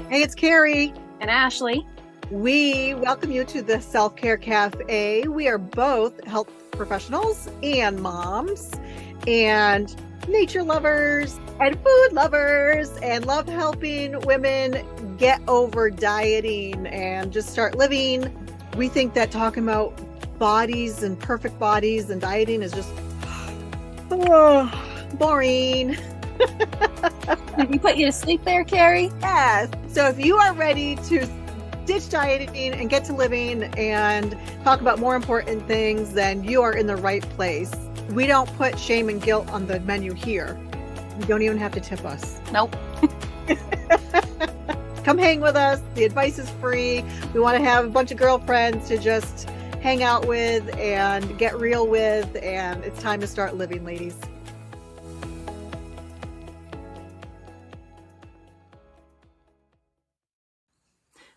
Hey, it's Carrie. And Ashley. We welcome you to the Self Care Cafe. We are both health professionals and moms and nature lovers and food lovers and love helping women get over dieting and just start living. We think that talking about bodies and perfect bodies and dieting is just boring. Did we put you to sleep there, Carrie? Yes. So if you are ready to ditch dieting and get to living and talk about more important things, then you are in the right place. We don't put shame and guilt on the menu here. You don't even have to tip us. Nope. Come hang with us. The advice is free. We want to have a bunch of girlfriends to just hang out with and get real with, and it's time to start living, ladies.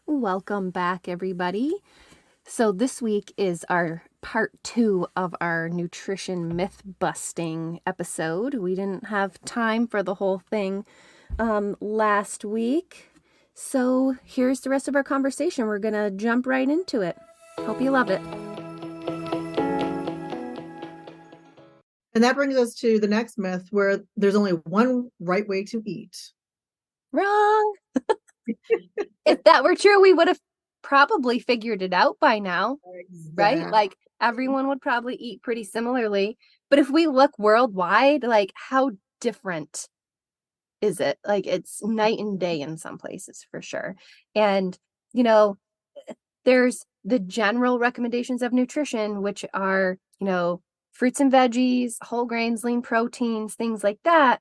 Welcome back, everybody. So this week is our part 2 of our nutrition myth busting episode. We didn't have time for the whole thing last week. So here's the rest of our conversation. We're going to jump right into it. Hope you love it. And that brings us to the next myth, where there's only one right way to eat. Wrong. If that were true, we would have probably figured it out by now, right? Like everyone would probably eat pretty similarly. But if we look worldwide, like how different is it? Like it's night and day in some places for sure. And, you know, there's the general recommendations of nutrition, which are, fruits and veggies, whole grains, lean proteins, things like that.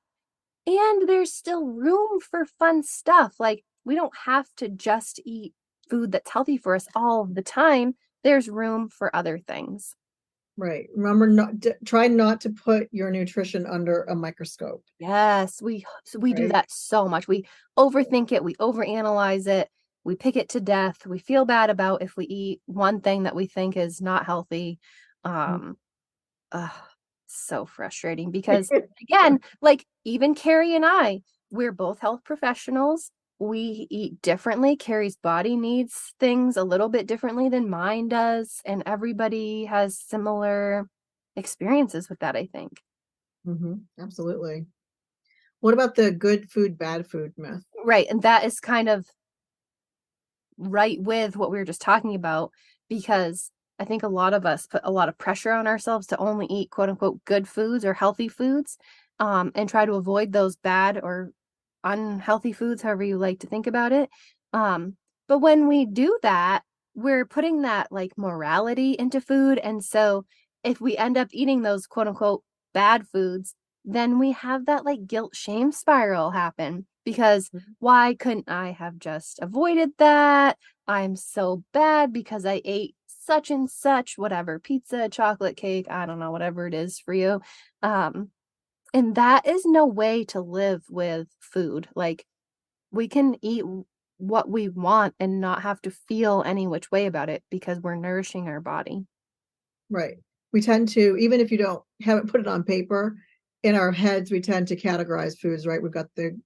And there's still room for fun stuff. Like we don't have to just eat food that's healthy for us all the time. There's room for other things. Right. Remember, try not to put your nutrition under a microscope. Yes, we do that so much. We overthink it. We overanalyze it. We pick it to death. We feel bad about if we eat one thing that we think is not healthy. So frustrating because again, like even Carrie and I, we're both health professionals. We eat differently. Carrie's body needs things a little bit differently than mine does. And everybody has similar experiences with that, I think. Absolutely. What about the good food, bad food myth? Right. And that is kind of right with what we were just talking about, because I think a lot of us put a lot of pressure on ourselves to only eat quote unquote good foods or healthy foods, and try to avoid those bad or unhealthy foods, however you like to think about it. But when we do that, we're putting that like morality into food. And so if we end up eating those quote unquote bad foods, then we have that like guilt shame spiral happen because why couldn't I have just avoided that? I'm so bad because I ate such and such, whatever, pizza, chocolate cake, I don't know, whatever it is for you. And that is no way to live with food. Like we can eat what we want and not have to feel any which way about it because we're nourishing our body. Right. We tend to, even if you haven't put it on paper, in our heads, we tend to categorize foods, right? We've got the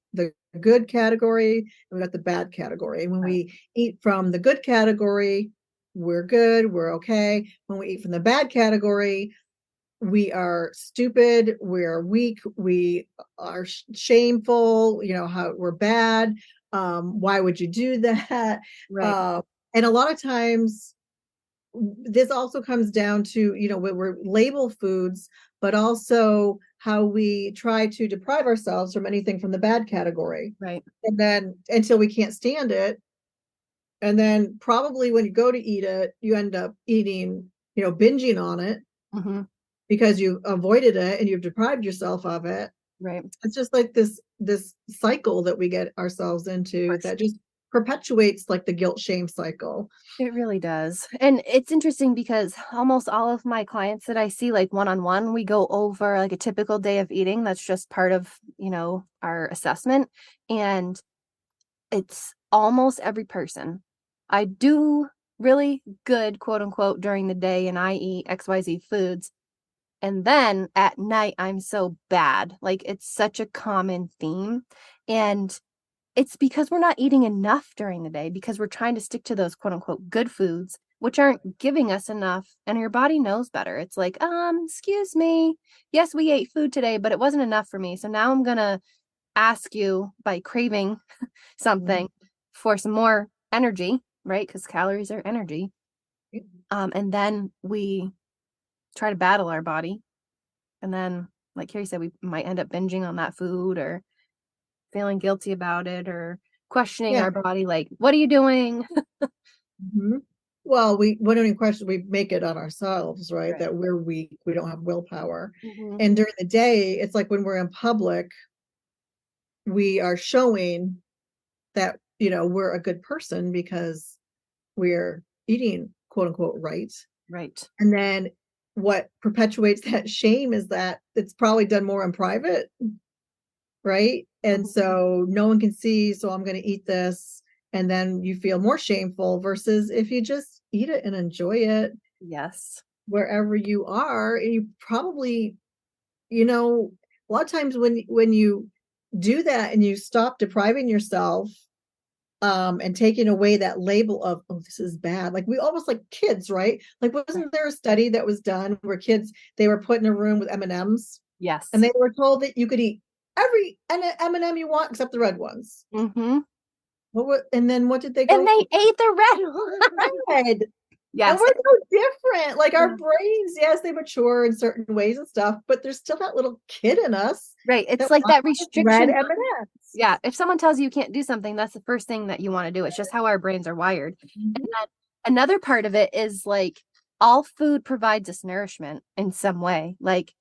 good category, and we've got the bad category. And when we eat from the good category, we're good, we're okay. When we eat from the bad category, we are stupid, we're weak, we are shameful, how we're bad. Why would you do that? Right. And a lot of times this also comes down to, when we label foods, but also how we try to deprive ourselves from anything from the bad category. Right. And then until we can't stand it. And then probably when you go to eat it, you end up eating, binging on it because you avoided it and you've deprived yourself of it. Right. It's just like this cycle that we get ourselves into that just perpetuates like the guilt shame cycle. It really does. And it's interesting because almost all of my clients that I see like one-on-one, we go over like a typical day of eating. That's just part of, our assessment. And it's almost every person. I do really good, quote unquote, during the day and I eat XYZ foods. And then at night, I'm so bad. Like it's such a common theme. And it's because we're not eating enough during the day because we're trying to stick to those quote unquote good foods, which aren't giving us enough. And your body knows better. It's like, excuse me. Yes, we ate food today, but it wasn't enough for me. So now I'm going to ask you by craving something for some more energy, right? Because calories are energy. And then we try to battle our body. And then, like Carrie said, we might end up binging on that food or feeling guilty about it or questioning Yeah. our body, like, what are you doing? Mhm. Well, we don't even question, we make it on ourselves, right? Right. That we're weak, we don't have willpower. Mm-hmm. And during the day, it's like when we're in public, we are showing that, we're a good person because we're eating quote unquote right. Right. And then what perpetuates that shame is that it's probably done more in private, right? And Mm-hmm. so no one can see, so I'm going to eat this. And then you feel more shameful versus if you just eat it and enjoy it Yes. wherever you are. And you probably, a lot of times when you do that and you stop depriving yourself, and taking away that label of, oh, this is bad. Like we almost like kids, right? Like Right. wasn't there a study that was done where kids, they were put in a room with M&Ms and Yes. they were told that you could eat every M&M you want except the red ones. Mm-hmm. And then what did they And go they for? ate the red one. Red. And Yes. we're so different. Like our Yeah. brains, yes, they mature in certain ways and stuff, but there's still that little kid in us Right. It's that like wants that red restriction. M&Ms. Yeah. If someone tells you you can't do something, that's the first thing that you want to do. It's just how our brains are wired. And Mhm. then another part of it is like all food provides us nourishment in some way. Like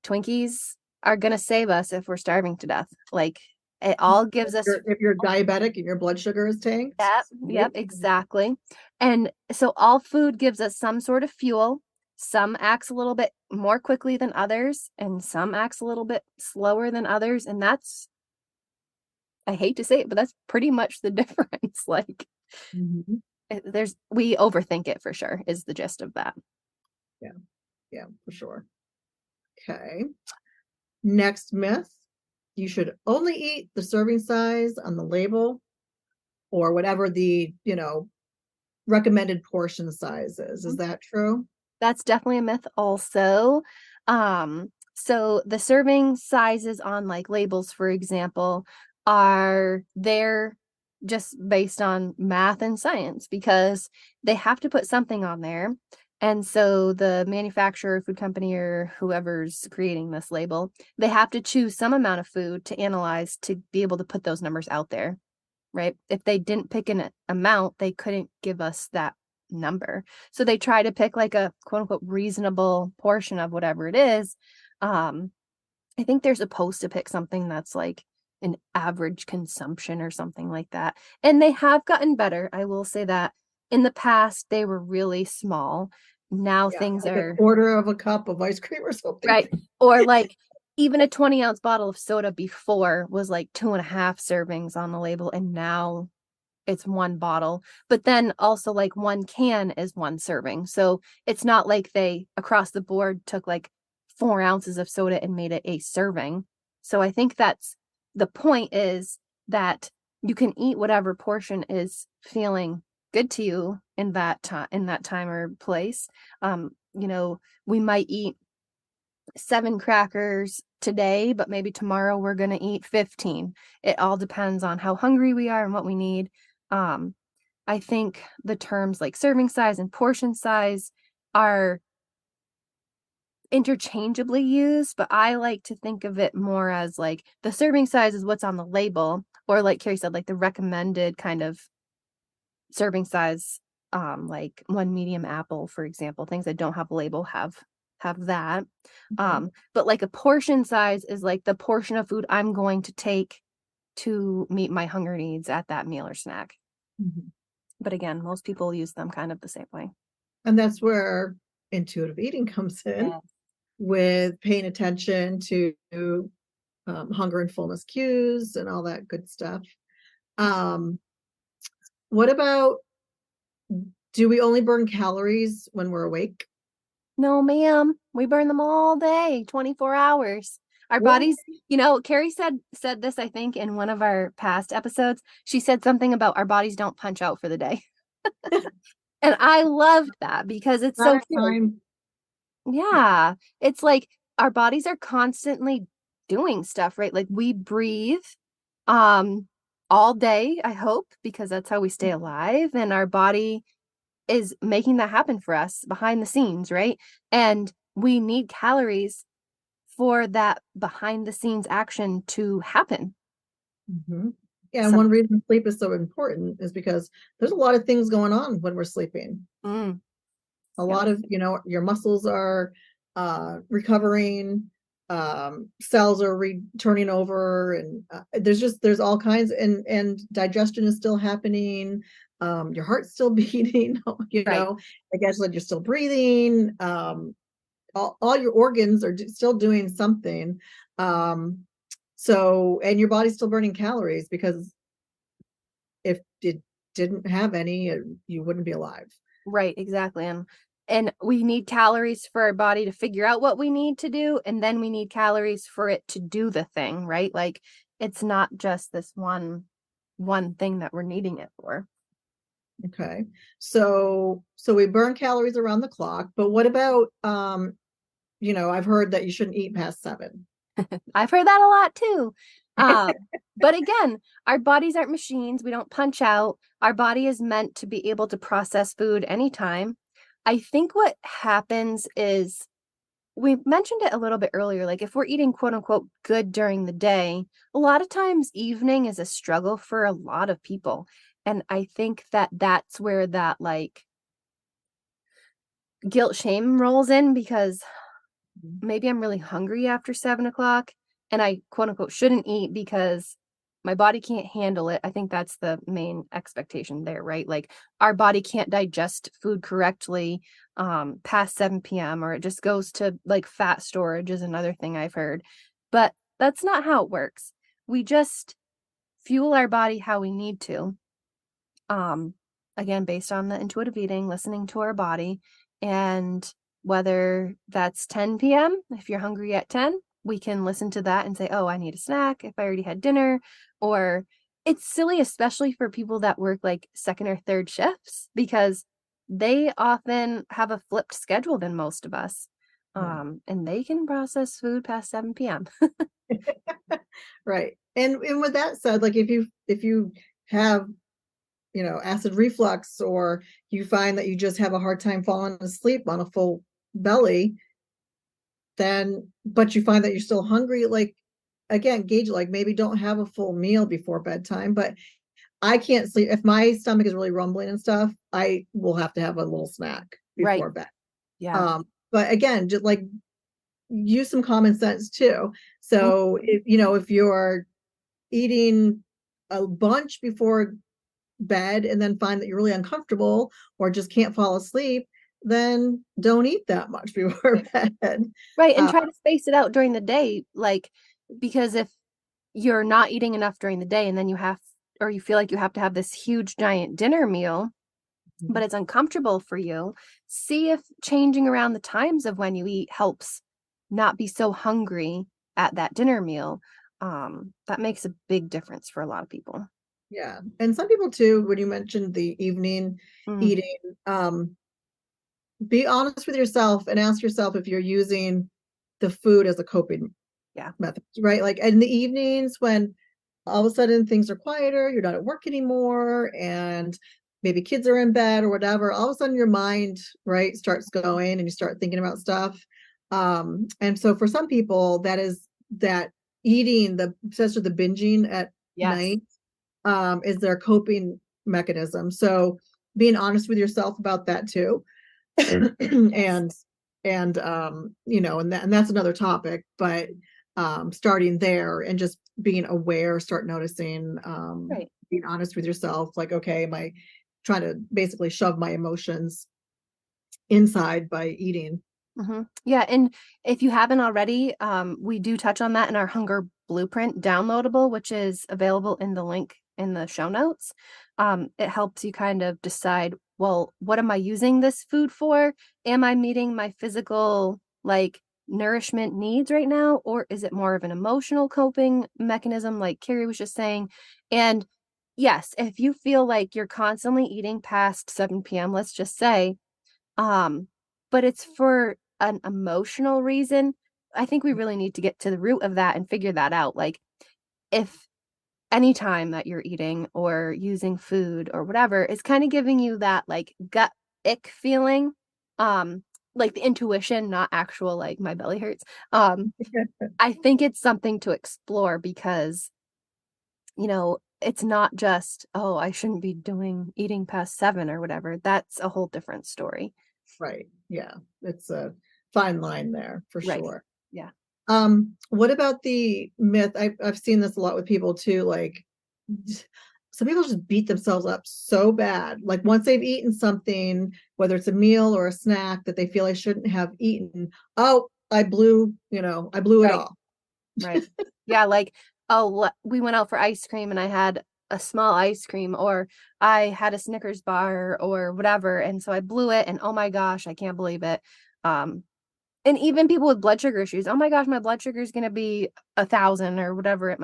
Twinkies are going to save us if we're starving to death. Like it all gives us If you're diabetic and your blood sugar is tanked, yep, exactly. And so all food gives us some sort of fuel. Some acts a little bit more quickly than others, and some acts a little bit slower than others. And that's, I hate to say it, but that's pretty much the difference. Like Mhm. we overthink it for sure, is the gist of that. Yeah, yeah, for sure. Okay. Next myth. You should only eat the serving size on the label or whatever the, recommended portion size is. Is that true? That's definitely a myth also. So the serving sizes on like labels, for example, are there just based on math and science because they have to put something on there. And so the manufacturer, food company, or whoever's creating this label, they have to choose some amount of food to analyze to be able to put those numbers out there, right? If they didn't pick an amount, they couldn't give us that number. So they try to pick like a quote unquote reasonable portion of whatever it is. I think they're supposed to pick something that's like an average consumption or something like that. And they have gotten better. I will say that in the past, they were really small. Now Yeah, things like a are quarter of a cup of ice cream or something. right. Or like even a 20-ounce bottle of soda before was like 2.5 servings on the label. And now it's one bottle, but then also like one can is one serving. So it's not like they across the board took like 4 ounces of soda and made it a serving. So I think that's the point is that you can eat whatever portion is feeling good to you in that time or place. We might eat 7 crackers today, but maybe tomorrow we're going to eat 15. It all depends on how hungry we are and what we need. Um, I think the terms like serving size and portion size are interchangeably used, but I like to think of it more as like the serving size is what's on the label, or like Carrie said, like the recommended kind of serving size, like one medium apple, for example, things that don't have a label have that. Mhm. But like a portion size is like the portion of food I'm going to take to meet my hunger needs at that meal or snack. Mhm. But again, most people use them kind of the same way. And that's where intuitive eating comes in Yeah. with paying attention to hunger and fullness cues and all that good stuff. Um, what about, do we only burn calories when we're awake? No, ma'am. We burn them all day, 24 hours. Our What? bodies, Carrie said this, I think, in one of our past episodes. She said something about our bodies don't punch out for the day. And I loved that because it's Not so at true. time. Yeah. It's like our bodies are constantly doing stuff, right? Like we breathe um all day, I hope, because that's how we stay alive. And our body is making that happen for us behind the scenes, right? And we need calories for that behind the scenes action to happen. Mhm. Yeah, and Some one reason sleep is so important is because there's a lot of things going on when we're sleeping. mm, A yep, lot of, your muscles are recovering, cells are turning over, and there's all kinds, and digestion is still happening. Your heart's still beating, right, I guess like you're still breathing. All your organs are still doing something. Um, so, and your body's still burning calories because if it didn't have any, you wouldn't be alive. right, exactly. And we need calories for our body to figure out what we need to do, and then we need calories for it to do the thing, right? Like it's not just this one thing that we're needing it for. Okay. So we burn calories around the clock, but what about I've heard that you shouldn't eat past 7. I've heard that a lot too. Um, but again, our bodies aren't machines. We don't punch out. Our body is meant to be able to process food anytime. I think what happens is we mentioned it a little bit earlier. Like if we're eating quote unquote good during the day, a lot of times evening is a struggle for a lot of people. And I think that that's where that like guilt shame rolls in because maybe I'm really hungry after 7 o'clock and I quote unquote shouldn't eat because my body can't handle it. I think that's the main expectation there, right? Like our body can't digest food correctly past 7 p.m. or it just goes to like fat storage is another thing I've heard. But that's not how it works. We just fuel our body how we need to. Um, again, based on the intuitive eating, listening to our body, and whether that's 10 p.m., if you're hungry at 10, we can listen to that and say, oh, I need a snack if I already had dinner. Or it's silly, especially for people that work like second or third shifts, because they often have a flipped schedule than most of us. Yeah. And they can process food past 7 p.m. Right. And with that said, like if you have, acid reflux, or you find that you just have a hard time falling asleep on a full belly, then but you find that you're still hungry, like again, gauge, like maybe don't have a full meal before bedtime. But I can't sleep if my stomach is really rumbling and stuff. I will have to have a little snack Right. before bed. Yeah. But again, just like use some common sense too. Mhm. So if you're eating a bunch before bed and then find that you're really uncomfortable or just can't fall asleep, then don't eat that much before bed. Right, and Uh, try to space it out during the day, like, because if you're not eating enough during the day and then you have or you feel like you have to have this huge giant dinner meal, but it's uncomfortable for you, see if changing around the times of when you eat helps not be so hungry at that dinner meal. That makes a big difference for a lot of people. yeah. And some people too, when you mentioned the evening Mm, eating, be honest with yourself and ask yourself if you're using the food as a coping yeah, method, right? Like in the evenings when all of a sudden things are quieter, you're not at work anymore, and maybe kids are in bed or whatever, all of a sudden your mind, right, starts going and you start thinking about stuff. And so for some people, that is that eating, the especially the binging at yes. night, is their coping mechanism. So being honest with yourself about that too. Yes. and and that's another topic, but starting there and just being aware, start noticing, Right. being honest with yourself, like, okay, am I trying to basically shove my emotions inside by eating? Yeah, and if you haven't already, we do touch on that in our hunger blueprint downloadable, which is available in the link in the show notes. It helps you kind of decide, well, what am I using this food for? Am I meeting my physical like nourishment needs right now, or is it more of an emotional coping mechanism, like Carrie was just saying? And yes, if you feel like you're constantly eating past 7 p.m., let's just say, um, but it's for an emotional reason, I think we really need to get to the root of that and figure that out. Like, if any time that you're eating or using food or whatever is kind of giving you that like gut ick feeling, um, like the intuition, not actual like my belly hurts. I think it's something to explore because, it's not just, oh, I shouldn't be doing eating past 7 or whatever. That's a whole different story. Right. Yeah. It's a fine line there for Right. sure. Yeah. What about the myth? I've seen this a lot with people too, like some people just beat themselves up so bad. Like once they've eaten something, whether it's a meal or a snack that they feel I shouldn't have eaten, oh, I blew it Right. all. Right. Yeah, like, oh, we went out for ice cream and I had a small ice cream, or I had a Snickers bar or whatever, and so I blew it, and oh my gosh, I can't believe it. Um, and even people with blood sugar issues, oh my gosh, my blood sugar is gonna be 1,000 or whatever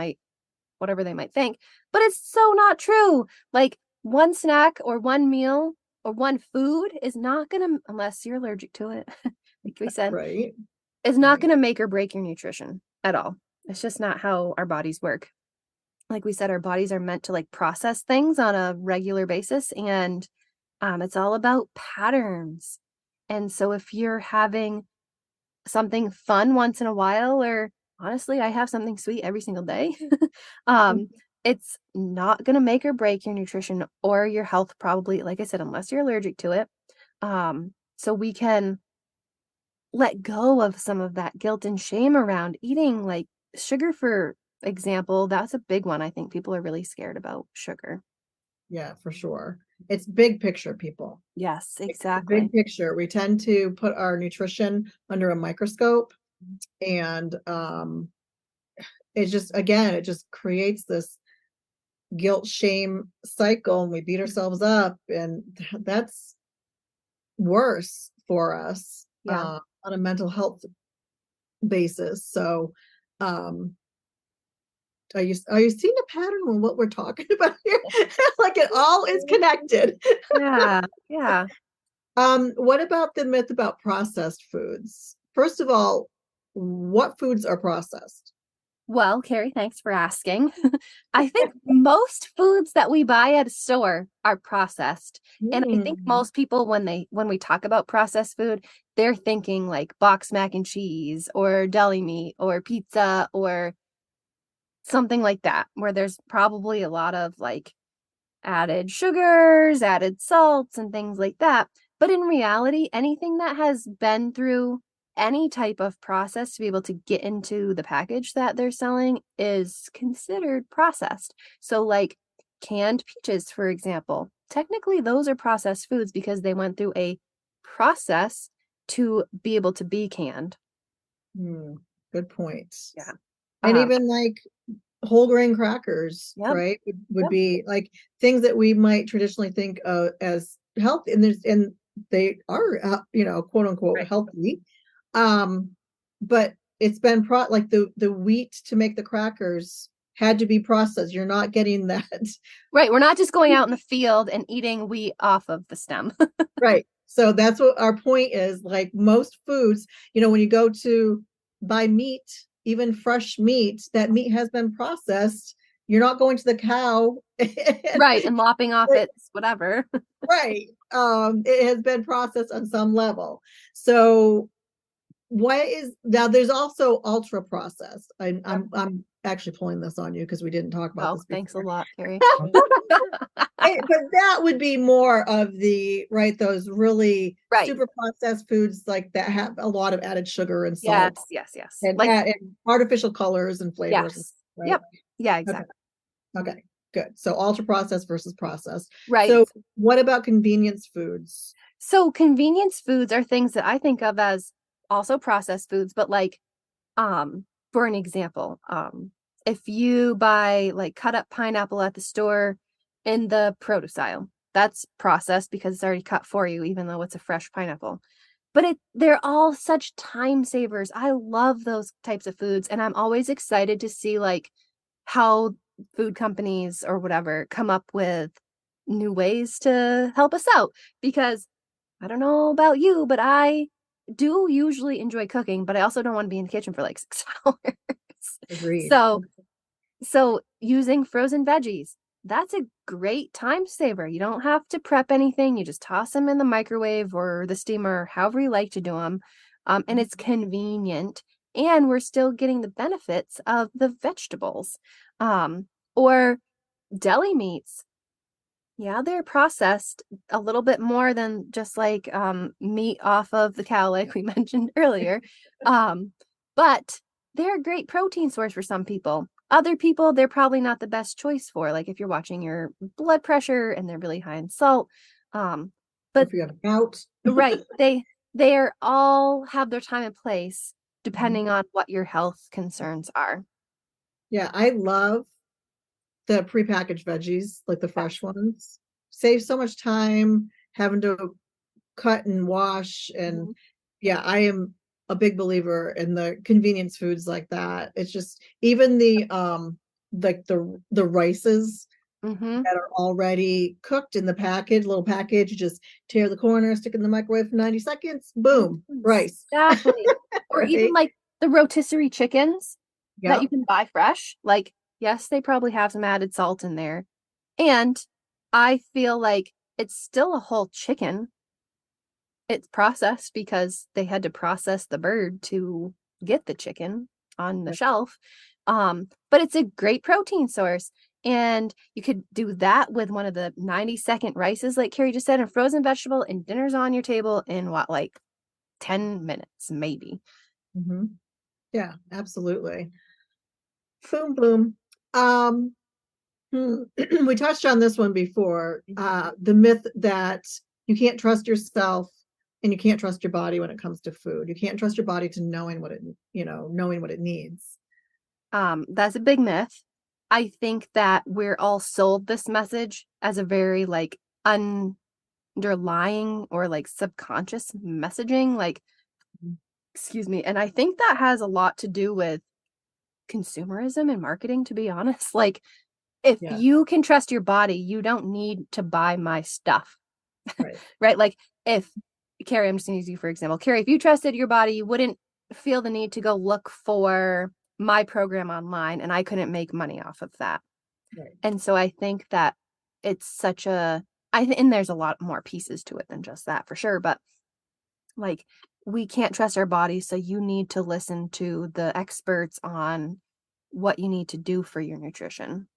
they might think. But it's so not true. Like one snack or one meal or one food is not gonna, unless you're allergic to it, like we said, Right. is not Right. gonna make or break your nutrition at all. It's just not how our bodies work. Like we said, our bodies are meant to like process things on a regular basis, and it's all about patterns. And so if you're having something fun once in a while, or honestly, I have something sweet every single day, um, it's not going to make or break your nutrition or your health, probably, like I said, unless you're allergic to it. So we can let go of some of that guilt and shame around eating, like sugar, for example. That's a big one. I think people are really scared about sugar. Yeah, for sure. It's big picture, people. Yes, The big exactly. picture. We tend to put our nutrition under a microscope, and it's just, again, it just creates this guilt shame cycle, and we beat ourselves up, and that's worse for us Yeah. on a mental health basis. So um are you seeing a pattern on what we're talking about here? Like it all is connected. Yeah. Yeah. What about the myth about processed foods? First of all, what foods are processed? Well, Carrie, thanks for asking. I think most foods that we buy at a store are processed. And I think Mm, most people, when we talk about processed food, they're thinking like box mac and cheese or deli meat or pizza or something like that, where there's probably a lot of like added sugars, added salts, and things like that. But in reality, anything that has been through any type of process to be able to get into the package that they're selling is considered processed. So, like canned peaches, for example, technically those are processed foods because they went through a process to be able to be canned. mm, good point. Yeah. And Um, even like whole grain crackers, yep. right? Would Yep. be like things that we might traditionally think as healthy, and they are, quote unquote Right. healthy. Um, but it's been like the wheat to make the crackers had to be processed. You're not getting that. Right. We're not just going out in the field and eating wheat off of the stem. Right. So that's what our point is. Like most foods, when you go to buy meat, even fresh meat, that meat has been processed. You're not going to the cow. Right. And lopping off its whatever. Right. It has been processed on some level. So what is now, there's also ultra processed. I'm actually pulling this on you because we didn't talk about Oh, this thanks a before. lot, Carrie. But that would be more of the, right, those really Right. super processed foods like that have a lot of added sugar and salt Yes, yes, yes. and, Like, and artificial colors and flavors, yes. right? Yep. Yeah, Okay. exactly. Okay. Good. So ultra processed versus processed. Right. So what about convenience foods? So convenience foods are things that I think of as also processed foods, but like, for an example, if you buy like cut up pineapple at the store in the produce aisle, that's processed because it's already cut for you, even though it's a fresh pineapple. but they're all such time savers. I love those types of foods, and I'm always excited to see like how food companies or whatever come up with new ways to help us out, because I don't know about you, but I do usually enjoy cooking, but I also don't want to be in the kitchen for like 6 hours. Agreed. So using frozen veggies, that's a great time saver. You don't have to prep anything. You just toss them in the microwave or the steamer, however you like to do them. And it's convenient, and we're still getting the benefits of the vegetables. Or deli meats. Yeah, they're processed a little bit more than just like meat off of the cow, like we mentioned earlier. Um, but they're a great protein source for some people. Other people, they're probably not the best choice for, like if you're watching your blood pressure and they're really high in salt. Or But if you have gout. right, they are all have their time and place depending on what your health concerns are. Yeah, I love the prepackaged veggies, like the fresh ones. Save so much time having to cut and wash. And Mhm. yeah, I am a big believer in the convenience foods like that. It's just even the like the rices Mhm. that are already cooked in the package, little package, you just tear the corner, stick it in the microwave for 90 seconds, boom, rice. Exactly. Or even Right? like the rotisserie chickens that you Yep. can buy fresh. Like, yes, they probably have some added salt in there. And I feel like it's still a whole chicken. It's processed because they had to process the bird to get the chicken on the shelf. But it's a great protein source. And you could do that with one of the 90-second rices, like Carrie just said, and frozen vegetable, and dinner's on your table in what, like 10 minutes, maybe. Hmm. Yeah, absolutely. Boom, boom. Um, we touched on this one before. The myth that you can't trust yourself and you can't trust your body when it comes to food. You can't trust your body to knowing what it needs. That's a big myth. I think that we're all sold this message as a very like underlying or like subconscious messaging, like, excuse me. And I think that has a lot to do with consumerism and marketing, to be honest. Like, if Yes, you can trust your body, you don't need to buy my stuff, right. right? Like, if Carrie, I'm just going to use you for example. Carrie, if you trusted your body, you wouldn't feel the need to go look for my program online, and I couldn't make money off of that. Right. And so I think that it's such a, and there's a lot more pieces to it than just that for sure. But like, we can't trust our bodies, so you need to listen to the experts on what you need to do for your nutrition.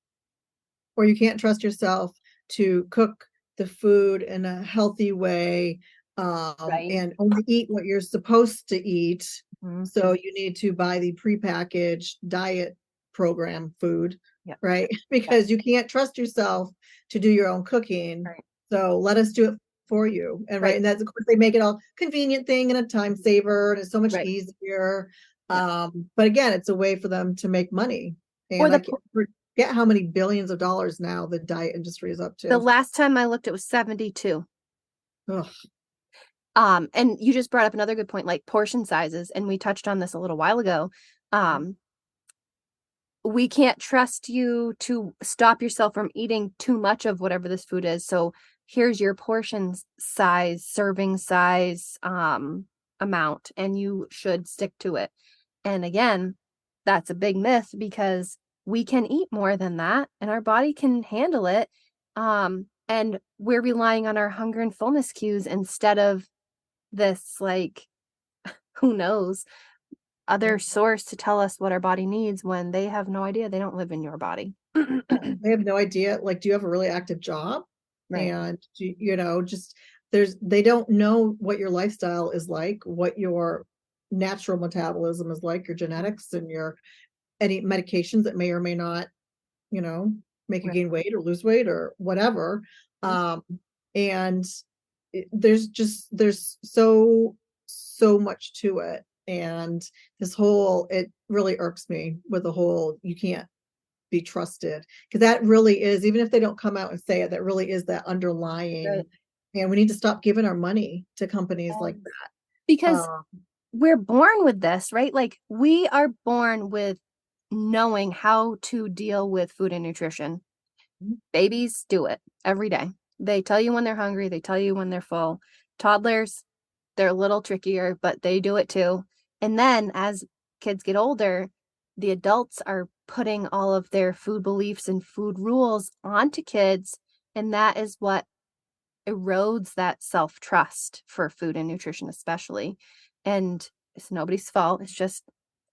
Or you can't trust yourself to cook the food in a healthy way, Right. and only eat what you're supposed to eat. Mhm. So you need to buy the prepackaged diet program food, Yep. right? Yep. Because you can't trust yourself to do your own cooking. Right. So let us do it for you. And right, Right. and that's of course they make it all convenient thing and a time saver, and it's so much Right. easier. Yeah. But again, it's a way for them to make money. Or And I can't forget how many billions of dollars now the diet industry is up the to. last time I looked, it was 72. Ugh, And you just brought up another good point, like portion sizes, and we touched on this a little while ago. Um, we can't trust you to stop yourself from eating too much of whatever this food is. So here's your portion size, serving size, amount, and you should stick to it. And again, that's a big myth, because we can eat more than that and our body can handle it. And we're relying on our hunger and fullness cues instead of this, like, who knows, yeah. other source to tell us what our body needs when they have no idea. They don't live in your body. They have no idea. Like, do you have a really active job? Right. And just they don't know what your lifestyle is like, what your natural metabolism is like, your genetics, and your any medications that may or may not, you know, make you Right. gain weight or lose weight or whatever. Mhm. And there's so much to it. And this whole it really irks me with the whole you can't be trusted, because that really is, even if they don't come out and say it, that really is that Right. underlying. And we need to stop giving our money to companies like And that. Because Uh, we're born with this, right? Like we are born with knowing how to deal with food and nutrition. Babies do it every day. They tell you when they're hungry, they tell you when they're full. Toddlers, they're a little trickier, but they do it too. And then as kids get older, the adults are putting all of their food beliefs and food rules onto kids. And that is what erodes that self-trust for food and nutrition, especially. And it's nobody's fault. It's just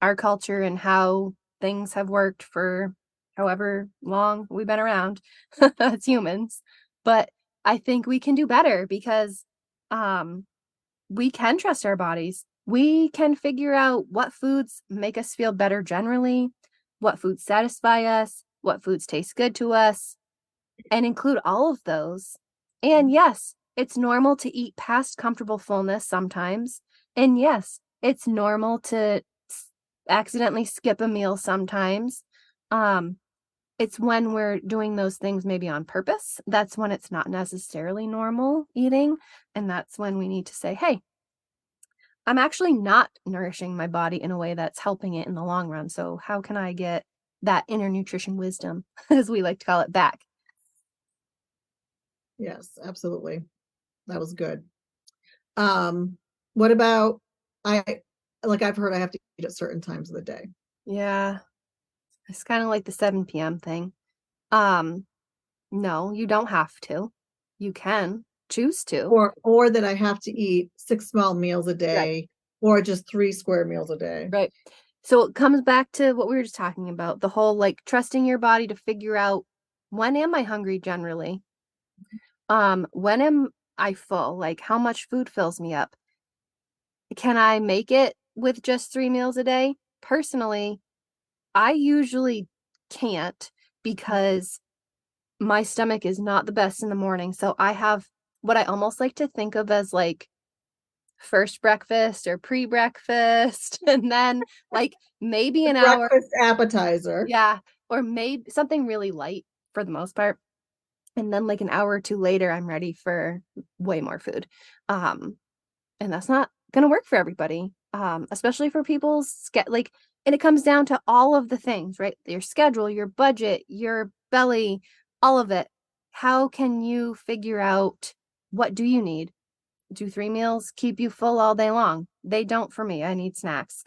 our culture and how things have worked for however long we've been around as humans. But I think we can do better because we can trust our bodies. We can figure out what foods make us feel better generally, what foods satisfy us, what foods taste good to us, and include all of those. And yes, it's normal to eat past comfortable fullness sometimes. And yes, it's normal to accidentally skip a meal sometimes. Um, it's when we're doing those things maybe on purpose. That's when it's not necessarily normal eating. And that's when we need to say, hey, I'm actually not nourishing my body in a way that's helping it in the long run. So, how can I get that inner nutrition wisdom, as we like to call it, back? yes, absolutely. That was good. What about I like I've heard I have to eat at certain times of the day. Yeah, it's kind of like the 7 p.m. thing. Um, no, you don't have to. You can choose to. Or that I have to eat 6 small meals a Right. day or just 3 square meals a day. Right. So it comes back to what we were just talking about, the whole like trusting your body to figure out when am I hungry generally? When am I full? Like how much food fills me up? Can I make it with just 3 meals a day? Personally, I usually can't because my stomach is not the best in the morning. So I have what I almost like to think of as like first breakfast or pre-breakfast and then like maybe The an hour, breakfast appetizer. yeah, or maybe something really light for the most part, and then like an hour or two later I'm ready for way more food. um and that's not going to work for everybody, especially for people's like, and it comes down to all of the things, right? Your schedule, your budget, your belly, all of it. How can you figure out what do you need? Do 3 meals keep you full all day long? They don't for me. I need snacks.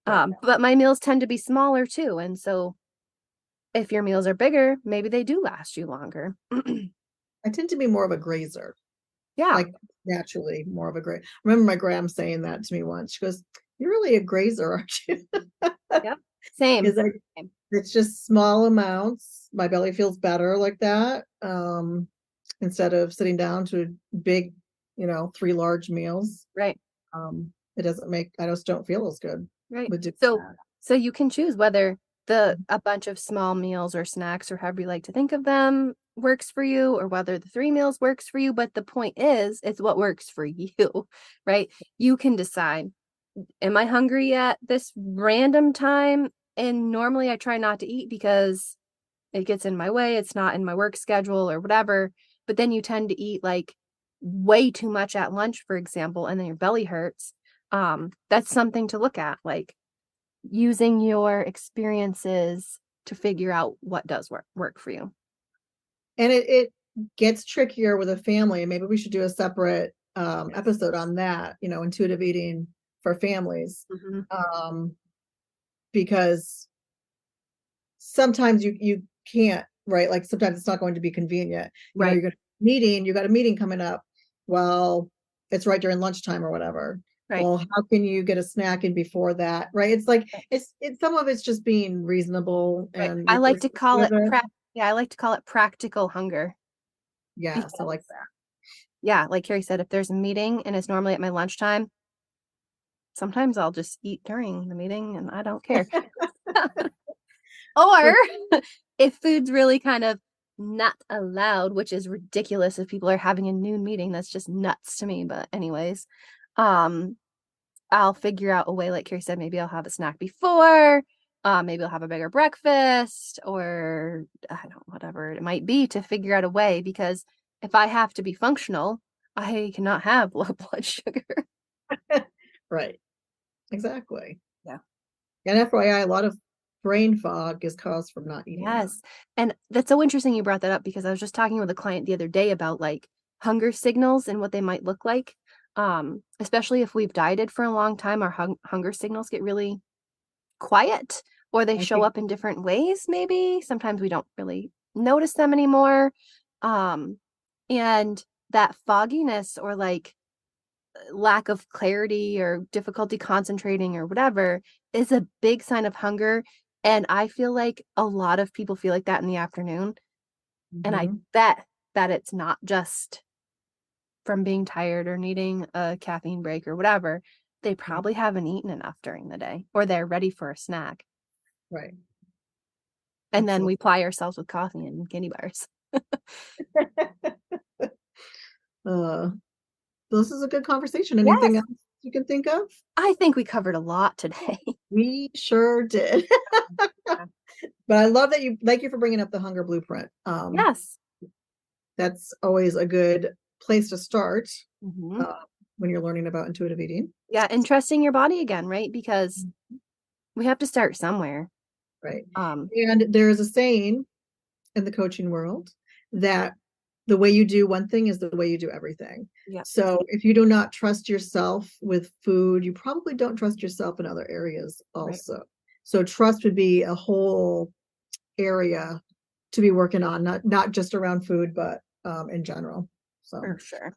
Yeah. But my meals tend to be smaller too. And so if your meals are bigger, maybe they do last you longer. I tend to be more of a grazer, Yeah. like naturally more of a grazer. I remember my gram saying that to me once. She goes, "You're really a grazer, aren't you?" Yep. Same. Because Same. it's just small amounts. My belly feels better like that. Instead of sitting down to big, 3 large meals. Right. It doesn't make, I just don't feel as good Right. with doing So that. so you can choose whether the a bunch of small meals or snacks or however you like to think of them works for you or whether the 3 meals works for you. But the point is, it's what works for you, right? You can decide, am I hungry at this random time? And normally I try not to eat because it gets in my way. It's not in my work schedule or whatever. But then you tend to eat like way too much at lunch, for example, and then your belly hurts. That's something to look at. Like, using your experiences to figure out what does work for you. And it gets trickier with a family. Maybe we should do a separate episode on that, intuitive eating for families. Mhm. Um, because sometimes you can't, right? Like sometimes it's not going to be convenient. Right, You got a meeting coming up. Well, it's right during lunchtime or whatever. right, Well, how can you get a snack in before that? Right. It's like it's some of it's just being reasonable right. and I like to realistic call with it it. yeah, I like to call it practical hunger Yes, I because like that. yeah, like Carrie said, if there's a meeting and it's normally at my lunchtime, sometimes I'll just eat during the meeting and I don't care. Or But if food's really kind of not allowed, which is ridiculous if people are having a noon meeting, that's just nuts to me. But anyways, um, I'll figure out a way, like Carrie said, maybe I'll have a snack before, maybe I'll have a bigger breakfast, or I don't know, whatever it might be to figure out a way. Because if I have to be functional, I cannot have low blood sugar. Right. Exactly. Yeah. And FYI, a lot of brain fog is caused from not eating enough. Yes. And that's so interesting you brought that up because I was just talking with a client the other day about like hunger signals and what they might look like. Especially if we've dieted for a long time, our hunger signals get really quiet or they I show think up in different ways, maybe. Sometimes we don't really notice them anymore. Um, and that fogginess or like lack of clarity or difficulty concentrating or whatever is a big sign of hunger. And I feel like a lot of people feel like that in the afternoon. And I mhm, bet that it's not just from being tired or needing a caffeine break or whatever. They right, probably haven't eaten enough during the day or they're ready for a snack. right. And then Absolutely. we ply ourselves with coffee and candy bars. Uh, this is a good conversation. Anything Yes, else you can think of? I think we covered a lot today. We sure did. But I love that you thank you for bringing up the hunger blueprint. Yes. That's always a good place to start Hmm. uh, when you're learning about intuitive eating. Yeah, and trusting your body again, right? Because we have to start somewhere. Right. Um, And there's a saying in the coaching world that the way you do one thing is the way you do everything. yeah, So if you do not trust yourself with food, you probably don't trust yourself in other areas right. also. So trust would be a whole area to be working on, not just around food, but in general. So For sure.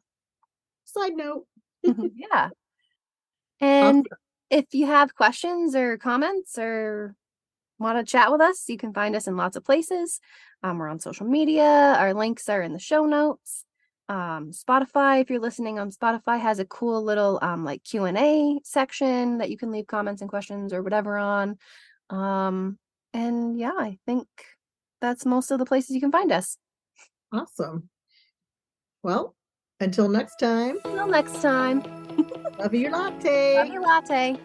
side note. Yeah. And Awesome. if you have questions or comments or want to chat with us, you can find us in lots of places. We're on social media. Our links are in the show notes. Spotify, if you're listening on Spotify, has a cool little like Q&A section that you can leave comments and questions or whatever on. Um, and yeah, I think that's most of the places you can find us. Awesome. Well, until next time, Until next time, love your love latte. your latte.